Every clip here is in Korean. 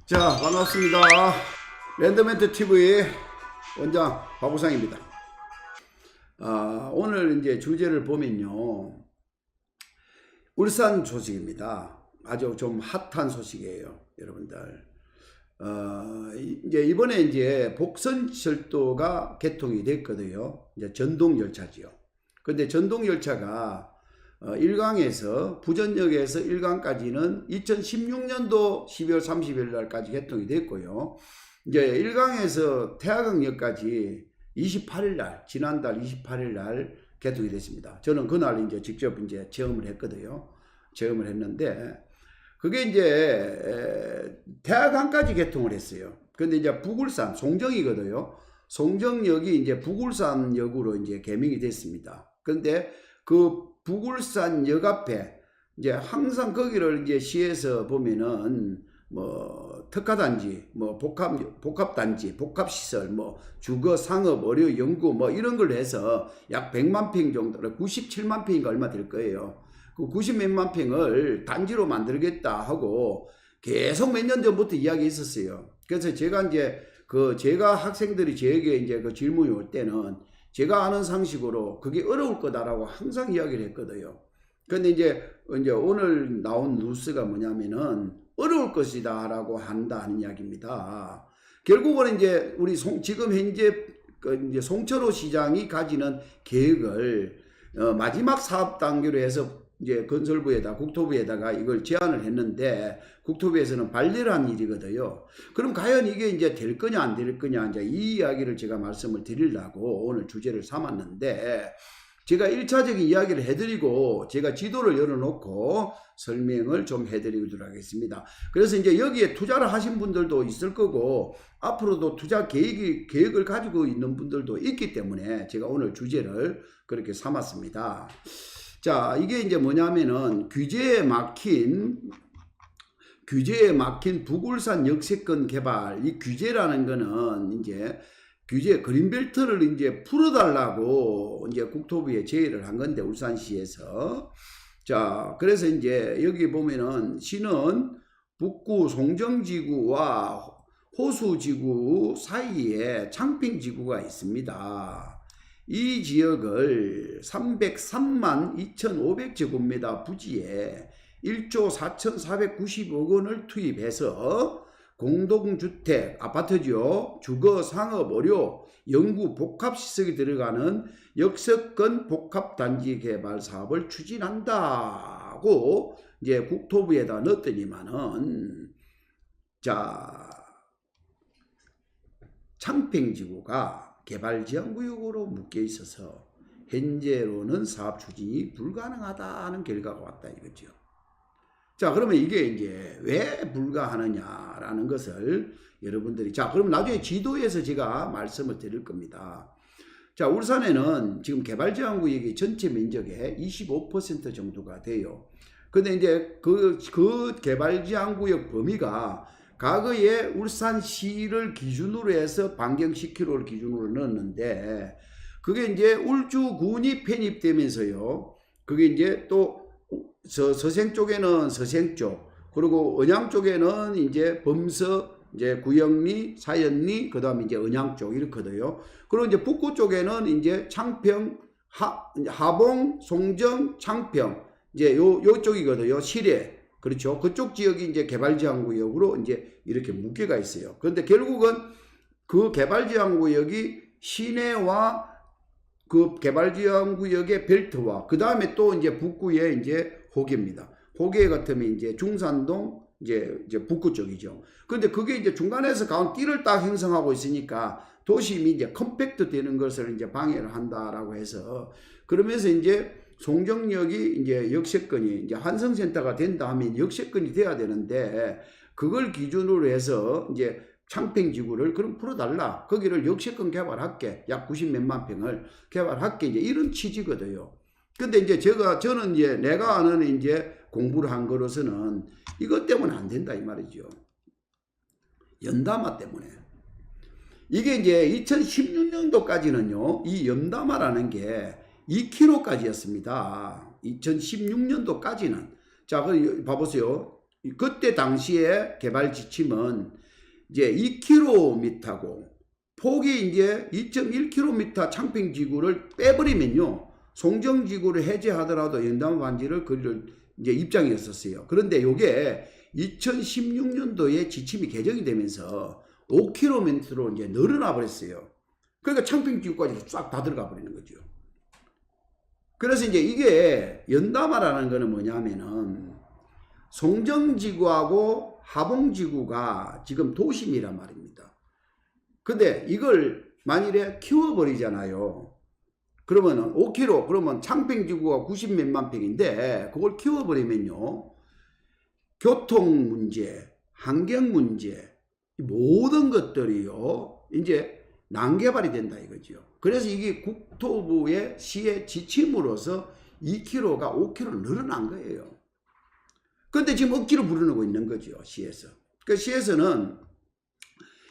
자, 반갑습니다. 랜덤멘트 TV 원장 박우상입니다. 오늘 이제 주제를 보면요, 울산 소식입니다. 아주 좀 핫한 소식이에요, 여러분들. 이제 이번에 이제 복선철도가 개통이 됐거든요. 이제 전동 열차지요. 근데 전동 열차가 1강에서 부전역에서 1강까지는 2016년도 12월 30일 날까지 개통이 됐고요. 이제 1강에서 태화강역까지 28일 날, 지난달 28일 날 개통이 됐습니다. 저는 그날 이제 직접 이제 체험을 했거든요. 체험을 했는데 그게 이제 태화강까지 개통을 했어요. 근데 이제 북울산 송정이거든요. 송정역이 이제 북울산역으로 이제 개명이 됐습니다. 근데 그 북울산역 앞에 이제 항상 거기를 이제 시에서 보면은 뭐 특화단지, 뭐 복합단지, 복합시설, 뭐 주거, 상업, 의료, 연구 뭐 이런 걸 해서 약 100만 평 정도, 97만 평인가 얼마 될 거예요. 그 90몇만 평을 단지로 만들겠다 하고 계속 몇 년 전부터 이야기했었어요. 그래서 제가 이제 제가 학생들이 저에게 이제 그 질문이 올 때는 제가 아는 상식으로 그게 어려울 거다라고 항상 이야기를 했거든요. 근데 이제 오늘 나온 뉴스가 뭐냐면은 어려울 것이다 라고 한다는 이야기입니다. 결국은 이제 우리 지금 현재 이제 송철호 시장이 가지는 계획을 마지막 사업 단계로 해서 이제 건설부에다 국토부에다가 이걸 제안을 했는데 국토부에서는 반대를 한 일이거든요. 그럼 과연 이게 이제 될 거냐 안 될 거냐 이제 이 이야기를 제가 말씀을 드리려고 오늘 주제를 삼았는데 제가 1차적인 이야기를 해드리고 제가 지도를 열어놓고 설명을 좀 해드리도록 하겠습니다. 그래서 이제 여기에 투자를 하신 분들도 있을 거고 앞으로도 투자 계획을 가지고 있는 분들도 있기 때문에 제가 오늘 주제를 그렇게 삼았습니다. 자, 이게 이제 뭐냐면은 규제에 막힌 북울산 역세권 개발, 이 규제라는 거는 이제 규제 그린벨트를 이제 풀어달라고 이제 국토부에 제의를 한 건데 울산시에서. 자, 그래서 이제 여기 보면은 시는 북구 송정지구와 호수지구 사이에 창평지구가 있습니다. 이 지역을 303만 2,500제곱미터 부지에 1조 4,490억 원을 투입해서 공동주택, 아파트죠. 주거, 상업, 의료, 연구, 복합시설이 들어가는 역세권 복합단지 개발 사업을 추진한다고 이제 국토부에다 넣었더니만은 자, 창평지구가 개발지향구역으로 묶여 있어서 현재로는 사업 추진이 불가능하다는 결과가 왔다 이거죠. 자, 그러면 이게 이제 왜 불가하느냐라는 것을 여러분들이, 자, 그럼 나중에 지도에서 제가 말씀을 드릴 겁니다. 자, 울산에는 지금 개발지향구역이 전체 면적의 25% 정도가 돼요. 근데 이제 그 개발지향구역 범위가 과거에 울산시를 기준으로 해서 반경 10km를 기준으로 넣었는데 그게 이제 울주군이 편입되면서요. 그게 이제 또 서생 쪽에는 서생 쪽, 그리고 언양 쪽에는 이제 범서, 이제 구영리, 사연리, 그 다음에 이제 언양 쪽 이렇거든요. 그리고 이제 북구 쪽에는 이제 창평, 하봉, 송정, 창평, 이제 요쪽이거든요. 시내. 그렇죠. 그쪽 지역이 이제 개발지향구역으로 이제 이렇게 묶여가 있어요. 그런데 결국은 그 개발지향구역이 시내와 그 개발지향구역의 벨트와 그 다음에 또 이제 북구에 이제 호계입니다. 호계 같으면 이제 중산동 이제 북구 쪽이죠. 그런데 그게 이제 중간에서 가운 띠를 딱 형성하고 있으니까 도심이 이제 컴팩트 되는 것을 이제 방해를 한다라고 해서 그러면서 이제 송정역이 이제 역세권이 이제 한성센터가 된다 하면 역세권이 돼야 되는데 그걸 기준으로 해서 이제 창평지구를 그럼 풀어달라. 거기를 역세권 개발할게. 약 90몇만 평을 개발할게. 이제 이런 취지거든요. 근데 이제 저는 이제 내가 아는 이제 공부를 한 거로서는 이것 때문에 안 된다 이 말이죠. 연담화 때문에. 이게 이제 2016년도까지는요, 이 연담화라는 게 2km까지였습니다. 2016년도까지는. 자, 봐보세요. 그때 당시에 개발 지침은 이제 2km고 폭이 이제 2.1km 창평 지구를 빼버리면요, 송정 지구를 해제하더라도 연담 반지를 그릴 이제 입장이었었어요. 그런데 요게 2016년도에 지침이 개정이 되면서 5km로 이제 늘어나 버렸어요. 그러니까 창평 지구까지 싹 다 들어가 버리는 거죠. 그래서 이제 이게 연담하라는 거는 뭐냐면은 송정지구하고 하봉지구가 지금 도심이란 말입니다. 근데 이걸 만일에 키워버리잖아요. 그러면 5km, 그러면 창평지구가 90몇만 평인데 그걸 키워버리면요, 교통 문제, 환경 문제, 모든 것들이요, 이제 난개발이 된다 이거죠. 그래서 이게 국토부의 시의 지침으로서 2km가 5km로 늘어난 거예요. 근데 지금 억지로 부르고 있는 거죠, 시에서. 그 시에서는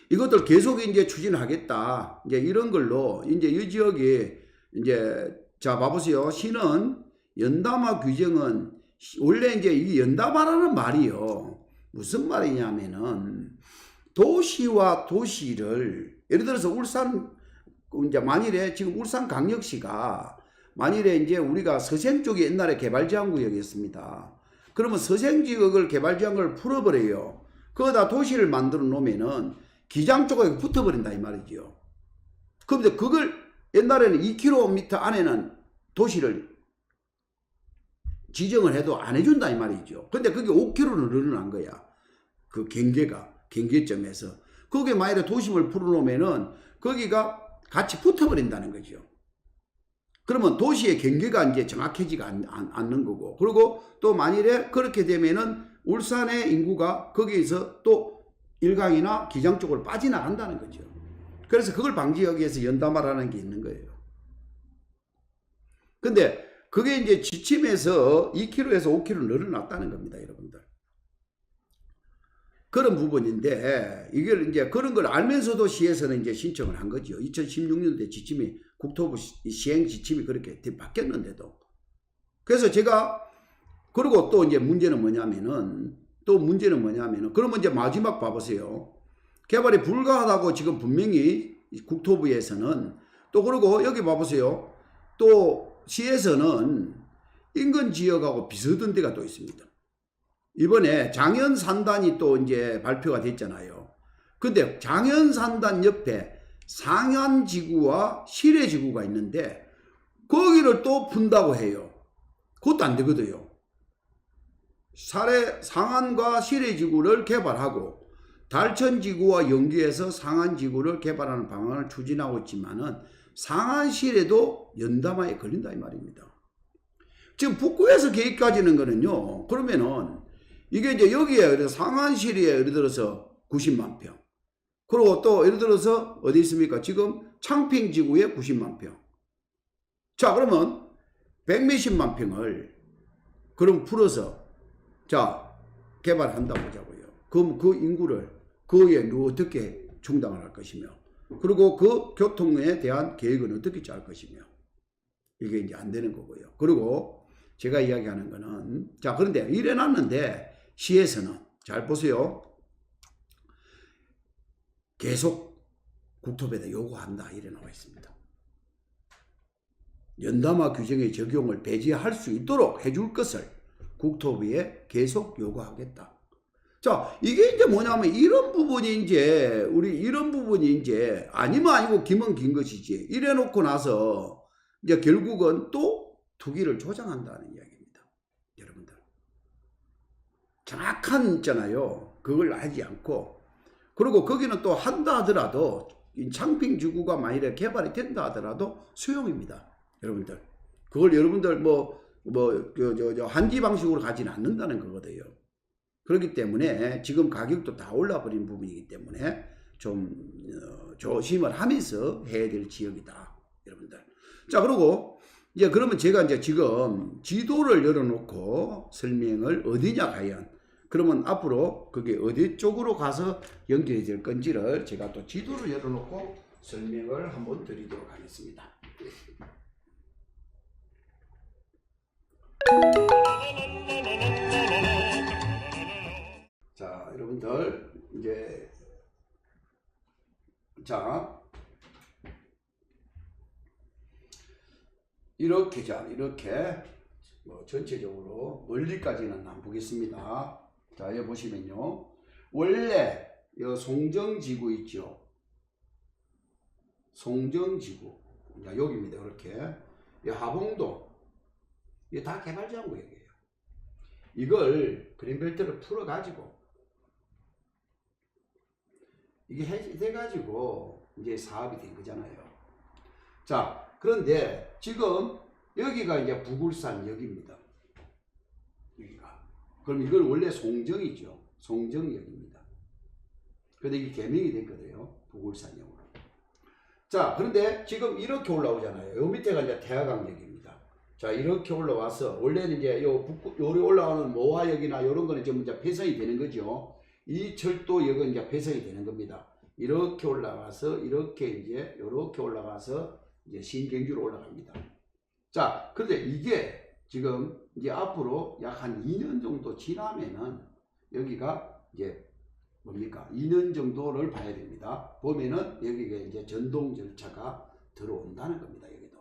이것들 계속 이제 추진하겠다, 이제 이런 걸로 이제 이 지역이 이제, 자 봐보세요. 시는 연담화 규정은 원래 이제 이 연담화라는 말이요, 무슨 말이냐면은 도시와 도시를, 예를 들어서 울산, 이제 만일에 지금 울산광역시가 만일에 이제 우리가 서생 쪽이 옛날에 개발제한구역이었습니다. 그러면 서생지역을 개발제한구역을 풀어버려요. 거기다 도시를 만들어 놓으면은 기장 쪽에 붙어버린다 이 말이죠. 그런데 그걸 옛날에는 2km 안에는 도시를 지정을 해도 안 해준다 이 말이죠. 근데 그게 5km로 늘어난 거야. 그 경계점에서. 거기에 만약에 도심을 풀어놓으면은 거기가 같이 붙어버린다는 거죠. 그러면 도시의 경계가 이제 정확해지가 않는 거고, 그리고 또 만일에 그렇게 되면은 울산의 인구가 거기에서 또 일강이나 기장 쪽으로 빠져나간다는 거죠. 그래서 그걸 방지하기 위해서 연담화라는 게 있는 거예요. 근데 그게 이제 지침에서 2km에서 5km 늘어났다는 겁니다, 여러분들. 그런 부분인데, 이걸 이제 그런 걸 알면서도 시에서는 이제 신청을 한 거죠. 2016년도에 지침이, 국토부 시행 지침이 그렇게 바뀌었는데도. 그래서 제가, 그리고 또 이제 문제는 뭐냐면은, 그러면 이제 마지막 봐보세요. 개발이 불가하다고 지금 분명히 국토부에서는, 또 그리고 여기 봐보세요. 또 시에서는 인근 지역하고 비슷한 데가 또 있습니다. 이번에 장현산단이 또 이제 발표가 됐잖아요. 근데 장현산단 옆에 상안지구와 시래지구가 있는데 거기를 또 푼다고 해요. 그것도 안 되거든요. 상안과 시래지구를 개발하고 달천지구와 연계해서 상안지구를 개발하는 방안을 추진하고 있지만은 상안시래도 연담화에 걸린다 이 말입니다. 지금 북구에서 계획까지는 거는요, 그러면은 이게 이제 여기에 상안시리에 예를 들어서 90만 평. 그리고 또 예를 들어서 어디 있습니까? 지금 창평지구에 90만 평. 자, 그러면 100몇십만 평을 그럼 풀어서 자, 개발한다고 보자고요. 그럼 그 인구를 그에 어떻게 충당을 할 것이며, 그리고 그 교통에 대한 계획은 어떻게 짤 것이며, 이게 이제 안 되는 거고요. 그리고 제가 이야기하는 거는, 자, 그런데 이래 놨는데 시에서는 잘 보세요. 계속 국토부에다 요구한다 이래 나와 있습니다. 연담화 규정의 적용을 배제할 수 있도록 해줄 것을 국토부에 계속 요구하겠다. 자, 이게 이제 뭐냐면 이런 부분이 이제 아니면 아니고 기면 긴 것이지, 이래 놓고 나서 이제 결국은 또 투기를 조장한다는 이야기입니다. 여러분들. 정확한 있잖아요. 그걸 하지 않고, 그리고 거기는 또 한다 하더라도 창평지구가 만일에 개발이 된다 하더라도 소용입니다. 여러분들. 그걸 여러분들 한지 방식으로 가지는 않는다는 거거든요. 그렇기 때문에 지금 가격도 다 올라버린 부분이기 때문에 좀 조심을 하면서 해야 될 지역이다, 여러분들. 자, 그리고 이제 그러면 제가 이제 지금 지도를 열어놓고 설명을 어디냐 과연, 그러면 앞으로 그게 어디 쪽으로 가서 연결이 될 건지를 제가 또 지도를 열어놓고 설명을 한번 드리도록 하겠습니다. 자, 이렇게 뭐 전체적으로 멀리까지는 안 보겠습니다. 자, 여기 보시면요, 원래 이 송정지구 있죠. 송정지구, 자, 여기입니다. 이렇게 이 하봉도, 이게 다 개발지원 구역이에요. 이걸 그린벨트를 풀어 가지고 이게 해 가지고 이제 사업이 된 거잖아요. 자, 그런데 지금 여기가 이제 부굴산역입니다. 여기가. 그럼 이걸 원래 송정이죠. 송정역입니다. 근데 이게 개명이 됐거든요. 부굴산역으로. 자, 그런데 지금 이렇게 올라오잖아요. 요 밑에가 이제 태화강역입니다. 자, 이렇게 올라와서 원래는 이제 요리 올라오는 모화역이나 이런 거는 좀 이제 폐성이 되는 거죠. 이 철도역은 이제 폐성이 되는 겁니다. 이렇게 올라가서 이렇게 이제 요렇게 올라가서 이제 신경주로 올라갑니다. 자, 그런데 이게 지금 이제 앞으로 약 한 2년 정도 지나면은 여기가 이제 뭡니까? 2년 정도를 봐야 됩니다. 보면은 여기가 이제 전동 절차가 들어온다는 겁니다. 여기도.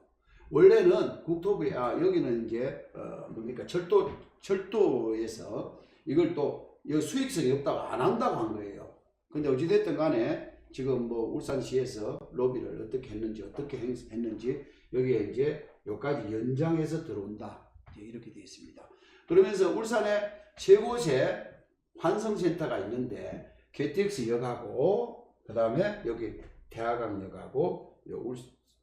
원래는 국토부에, 여기는 이제, 뭡니까? 철도에서 이걸 또 수익성이 없다고 안 한다고 한 거예요. 근데 어찌됐든 간에 지금 뭐 울산시에서 로비를 어떻게 했는지 여기에 이제 여기까지 연장해서 들어온다. 이렇게 되어 있습니다. 그러면서 울산에 세 곳에 환승센터가 있는데 KTX역하고 그 다음에 여기 태화강역하고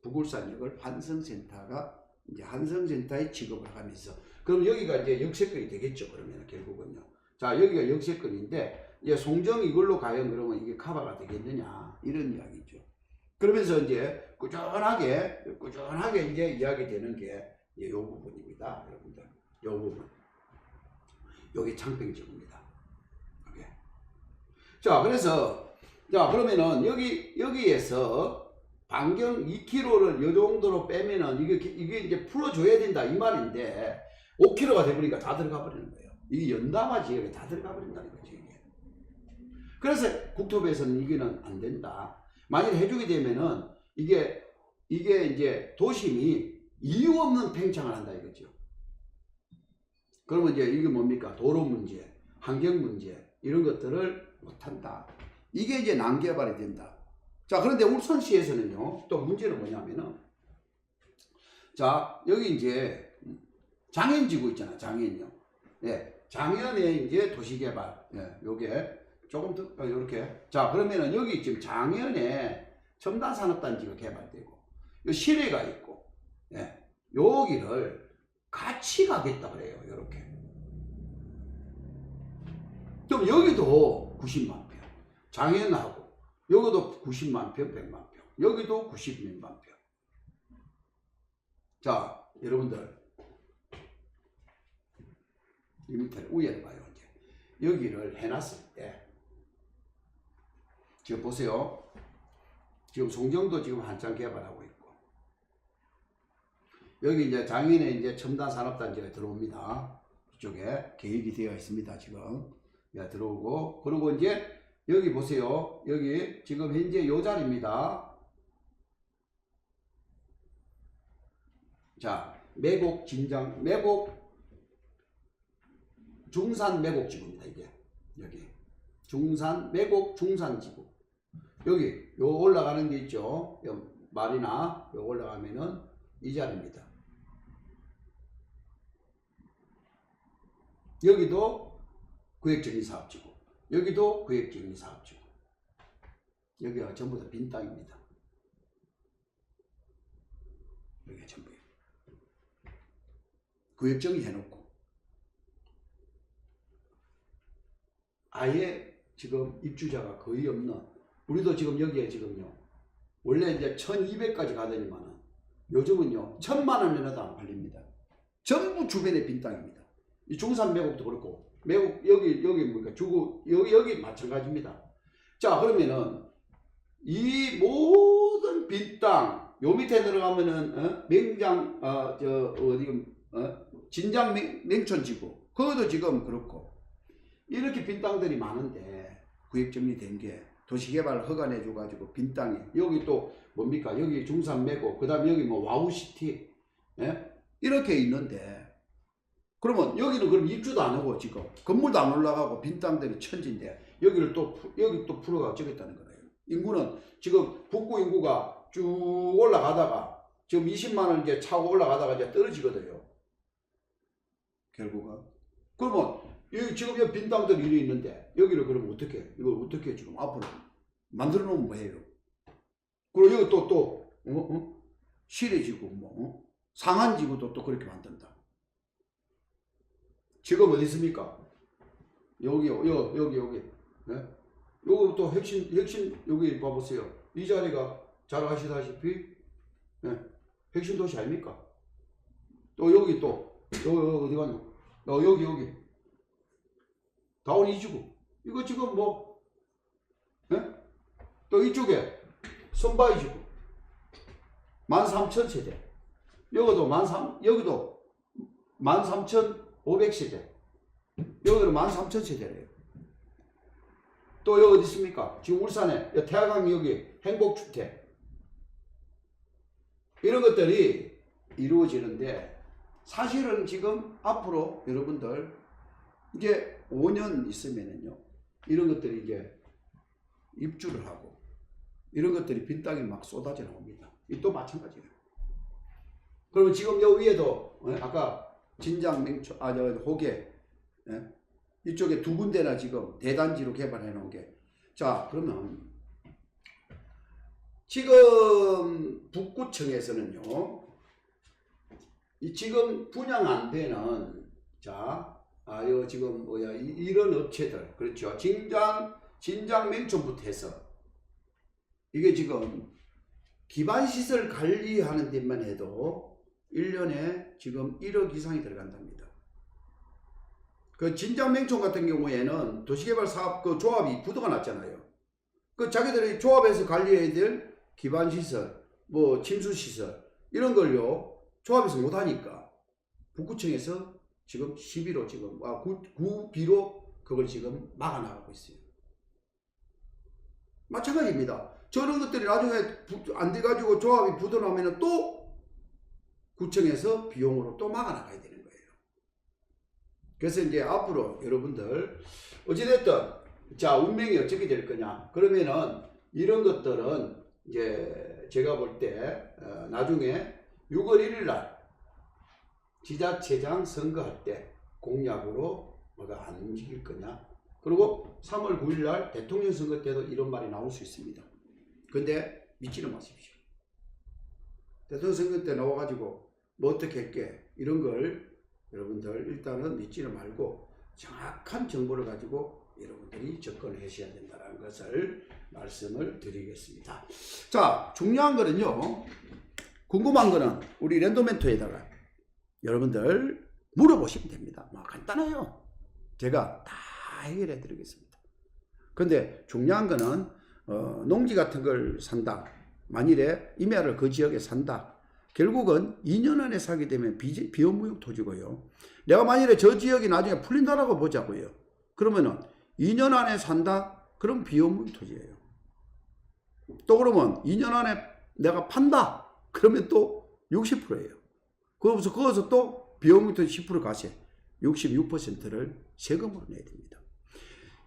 북울산역을 환승센터가 이제 환승센터에 취급을 하면서, 그럼 여기가 이제 역세권이 되겠죠. 그러면 결국은요. 자, 여기가 역세권인데 이제 송정 이걸로 과연 그러면 이게 커버가 되겠느냐 이런 이야기죠. 그러면서 이제 꾸준하게 이제 이야기 되는 게 이 부분입니다, 여러분들. 요 부분. 여기 창평지구입니다. 오케이. 자, 그래서 자, 그러면은 여기에서 반경 2km를 요 정도로 빼면은 이게 이제 풀어줘야 된다 이 말인데 5km가 되버리니까 다 들어가 버리는 거예요. 이게 연담화 지역에 다 들어가 버린다는 거죠, 이게. 그래서 국토부에서는 이게는 안 된다. 만약 해주게 되면은 이게 이제 도심이 이유 없는 팽창을 한다 이거죠. 그러면 이제 이게 뭡니까? 도로 문제, 환경 문제 이런 것들을 못한다. 이게 이제 난개발이 된다. 자, 그런데 울산시에서는요, 또 문제는 뭐냐면은, 자, 여기 이제 장현지구 있잖아, 장현요. 예, 장현에 이제 도시개발, 예, 요게 조금 더, 요렇게. 자, 그러면은 여기 지금 장현에 첨단산업단지가 개발되고, 요 시내가 있고, 예, 여기를 같이 가겠다 그래요, 요렇게. 그럼 여기도 90만 평. 장현하고, 여기도 90만 평, 100만 평. 여기도 90만 평. 자, 여러분들. 이 밑에 위에를 봐요, 이제. 여기를 해놨을 때. 지금 보세요. 지금 송정도 지금 한창 개발하고 있고. 여기 이제 장현에 이제 첨단산업단지가 들어옵니다. 이쪽에 계획이 되어 있습니다, 지금. 들어오고. 그리고 이제 여기 보세요. 여기 지금 현재 요 자리입니다. 자, 매곡 진장, 중산 매곡지구입니다, 이게. 여기. 매곡 중산지구. 여기, 요 올라가는 게 있죠. 요 말이나, 요 올라가면은 이 자리입니다. 여기도 구획정리사업지구. 여기도 구획정리사업지구. 여기가 전부 다 빈 땅입니다. 여기가 전부예요. 구획정리 해놓고. 아예 지금 입주자가 거의 없는, 우리도 지금 여기에 지금요, 원래 이제 1200까지 가더니만은 요즘은요 1000만 원 내놔도 안 팔립니다. 전부 주변에 빈 땅입니다. 이 중산 매곡도 그렇고, 매곡 여기 뭡니까 주구 여기 마찬가지입니다. 자, 그러면은 이 모든 빈 땅 요 밑에 들어가면은 맹장 진장 냉천지구 그것도 지금 그렇고, 이렇게 빈 땅들이 많은데 구획 정리된 게 도시개발 허가 내줘가지고 빈 땅에 여기 또 뭡니까 여기 중산 매고 그 다음에 여기 뭐 와우시티 예? 이렇게 있는데 그러면 여기는 그럼 입주도 안 하고 지금 건물도 안 올라가고 빈 땅들이 천지인데 여기를 또 여기 또 풀어가 찍겠다는 거예요. 인구는 지금 북구 인구가 쭉 올라가다가 지금 20만 원 이제 차고 올라가다가 이제 떨어지거든요. 결국은 그러면 여기 지금 여기 빈 땅들이 이리 있는데 여기를 그러면 어떻게 이걸 어떻게 지금 앞으로 만들어 놓으면 뭐해요? 그리고 여기 또 시래지구 뭐 상한지구도 또 그렇게 만든다. 지금 어디 있습니까? 여기 네? 요거 또 핵심 여기 봐보세요. 이 자리가 잘 아시다시피 네? 핵심 도시 아닙니까? 또 여기 또 여기 어디 갔노? 여기 다운 이지구 이거 지금 뭐 네? 또 이쪽에 선바이지구 13,000세대 여기도 13,500세대 여기는 13,000세대래요. 또 여기 어디 있습니까? 지금 울산에 태화강 여기 행복주택 이런 것들이 이루어지는데 사실은 지금 앞으로 여러분들 이제 5년 있으면은요 이런 것들이 이제 입주를 하고 이런 것들이 빈 땅이 막 쏟아져 나옵니다. 또 마찬가지예요. 그러면 지금 여기 위에도 아까 진장 맹초 호계 이쪽에 두 군데나 지금 대단지로 개발해 놓은 게 자 그러면 지금 북구청에서는요 이 지금 분양 안 되는 요 지금 뭐야 이런 업체들 그렇죠. 진장 맹촌부터 해서 이게 지금 기반시설 관리하는 데만 해도 1년에 지금 1억 이상이 들어간답니다. 그 진장맹촌 같은 경우에는 도시개발 사업 그 조합이 부도가 났잖아요. 그 자기들이 조합에서 관리해야 될 기반시설, 뭐 침수시설 이런 걸요 조합에서 못하니까 북구청에서 지금 시비로 지금 구비로 그걸 지금 막아나가고 있어요. 마찬가지입니다. 저런 것들이 나중에 안 돼가지고 조합이 부도나면은 또 구청에서 비용으로 또 막아나가야 되는 거예요. 그래서 이제 앞으로 여러분들 어찌됐든 운명이 어떻게 될 거냐 그러면은 이런 것들은 이제 제가 볼 때 나중에 6월 1일 날 지자체장 선거할 때 공약으로 뭐가 안 움직일 거냐 그리고 3월 9일 날 대통령 선거 때도 이런 말이 나올 수 있습니다. 근데 믿지는 마십시오. 대통령 선거 때 나와가지고 뭐 어떻게 할게 이런 걸 여러분들 일단은 믿지는 말고 정확한 정보를 가지고 여러분들이 접근을 하셔야 된다는 것을 말씀을 드리겠습니다. 자, 중요한 거는요. 궁금한 거는 우리 랜덤멘토에다가 여러분들 물어보시면 됩니다. 뭐 간단해요. 제가 다 해결해 드리겠습니다. 근데 중요한 거는 농지 같은 걸 산다. 만일에 임야를 그 지역에 산다. 결국은 2년 안에 사게 되면 비업무역 토지고요. 내가 만일에 저 지역이 나중에 풀린다라고 보자고요. 그러면은 2년 안에 산다? 그럼 비업무역 토지예요. 또 그러면 2년 안에 내가 판다? 그러면 또 60%예요. 거기서 또 비업무역 토지 10% 가세 66%를 세금으로 내야 됩니다.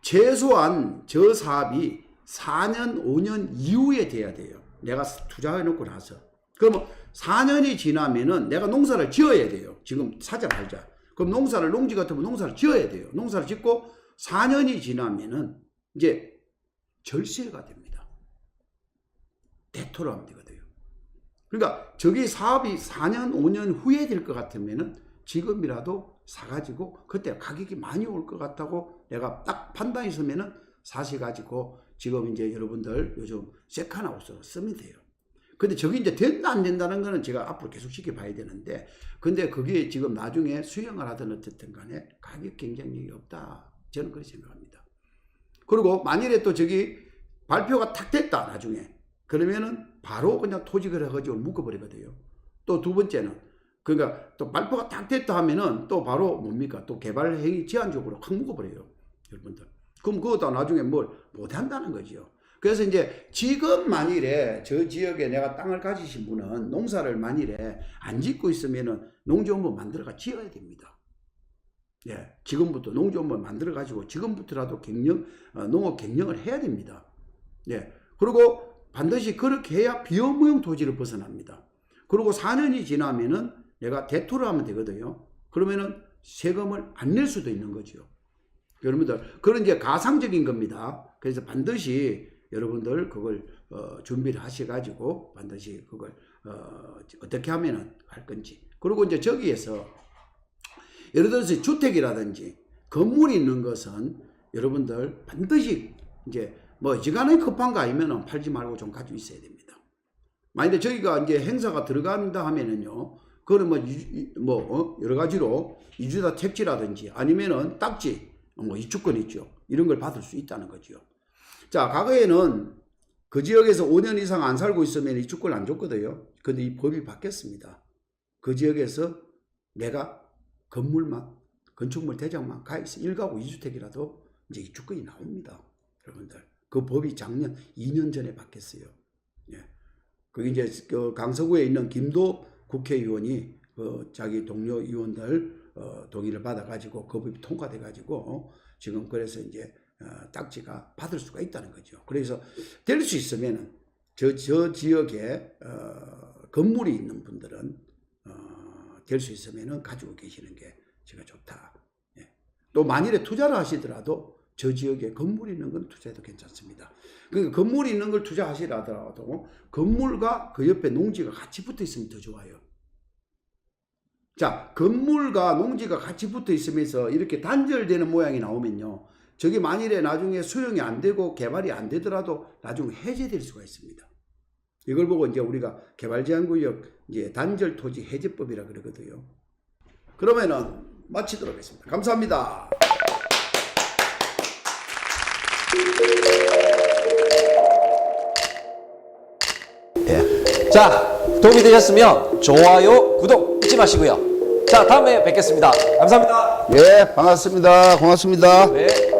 최소한 저 사업이 4년, 5년 이후에 돼야 돼요. 내가 투자해 놓고 나서. 그러면 4년이 지나면은 내가 농사를 지어야 돼요. 지금 사자 말자. 그럼 농지 같으면 농사를 지어야 돼요. 농사를 짓고 4년이 지나면은 이제 절세가 됩니다. 대토로 하면 되거든요. 그러니까 저기 사업이 4년, 5년 후에 될 것 같으면은 지금이라도 사가지고 그때 가격이 많이 올 것 같다고 내가 딱 판단이 서면은 사셔가지고 지금 이제 여러분들 요즘 세컨하우스로 쓰면 돼요. 근데 저게 이제 된다 안 된다는 거는 제가 앞으로 계속 지켜봐야 되는데 근데 그게 지금 나중에 수용을 하든 어쨌든 간에 가격 경쟁력이 없다. 저는 그렇게 생각합니다. 그리고 만일에 또 저기 발표가 탁 됐다 나중에 그러면은 바로 그냥 토지거래 허지를 묶어버리거든요. 또 두 번째는 그러니까 또 발표가 딱 됐다 하면은 또 바로 뭡니까 또 개발 행위 제한적으로 확 묶어버려요. 여러분들. 그럼 그것도 나중에 뭘 못한다는 거죠. 그래서 이제 지금 만일에 저 지역에 내가 땅을 가지신 분은 농사를 만일에 안 짓고 있으면은 농지원부 만들어가 지어야 됩니다. 예, 지금부터 농지원부 만들어 가지고 지금부터라도 농업 경영을 해야 됩니다. 예, 그리고 반드시 그렇게 해야 비업무용 토지를 벗어납니다. 그리고 4년이 지나면은 내가 대토를 하면 되거든요. 그러면은 세금을 안 낼 수도 있는 거죠. 여러분들, 그런 이제 가상적인 겁니다. 그래서 반드시 여러분들 그걸 준비를 하셔가지고 반드시 그걸 어떻게 하면은 할 건지. 그리고 이제 저기에서 예를 들어서 주택이라든지 건물이 있는 것은 여러분들 반드시 이제 뭐 지간에 급한 거 아니면은 팔지 말고 좀 가지고 있어야 됩니다. 만약에 저기가 이제 행사가 들어간다 하면은요, 그거는 여러 가지로 이주다 택지라든지 아니면은 딱지, 뭐 이주권 있죠. 이런 걸 받을 수 있다는 거죠. 자, 과거에는 그 지역에서 5년 이상 안 살고 있으면 이주권을 안 줬거든요. 근데 이 법이 바뀌었습니다. 그 지역에서 내가 건물만, 건축물 대장만 가있어 1가구 2주택이라도 이제 이주권이 나옵니다. 여러분들. 그 법이 작년 2년 전에 바뀌었어요. 예. 그게 이제 그 강서구에 있는 김도 국회의원이 자기 동료 의원들 동의를 받아가지고 그 법이 통과돼가지고 지금 그래서 이제 딱지가 받을 수가 있다는 거죠. 그래서 될 수 있으면은 저 지역에 건물이 있는 분들은 될 수 있으면은 가지고 계시는 게 제가 좋다. 예. 또 만일에 투자를 하시더라도 저 지역에 건물이 있는 건 투자해도 괜찮습니다. 그러니까 건물이 있는 걸 투자하시더라도 건물과 그 옆에 농지가 같이 붙어 있으면 더 좋아요. 자, 건물과 농지가 같이 붙어 있으면서 이렇게 단절되는 모양이 나오면요, 저게 만일에 나중에 수용이 안 되고 개발이 안 되더라도 나중에 해제될 수가 있습니다. 이걸 보고 이제 우리가 개발제한구역 이제 단절 토지 해제법이라 그러거든요. 그러면은 마치도록 하겠습니다. 감사합니다. 예. 자, 도움이 되셨으면 좋아요, 구독 잊지 마시고요. 자, 다음에 뵙겠습니다. 감사합니다. 예, 반갑습니다. 고맙습니다. 네.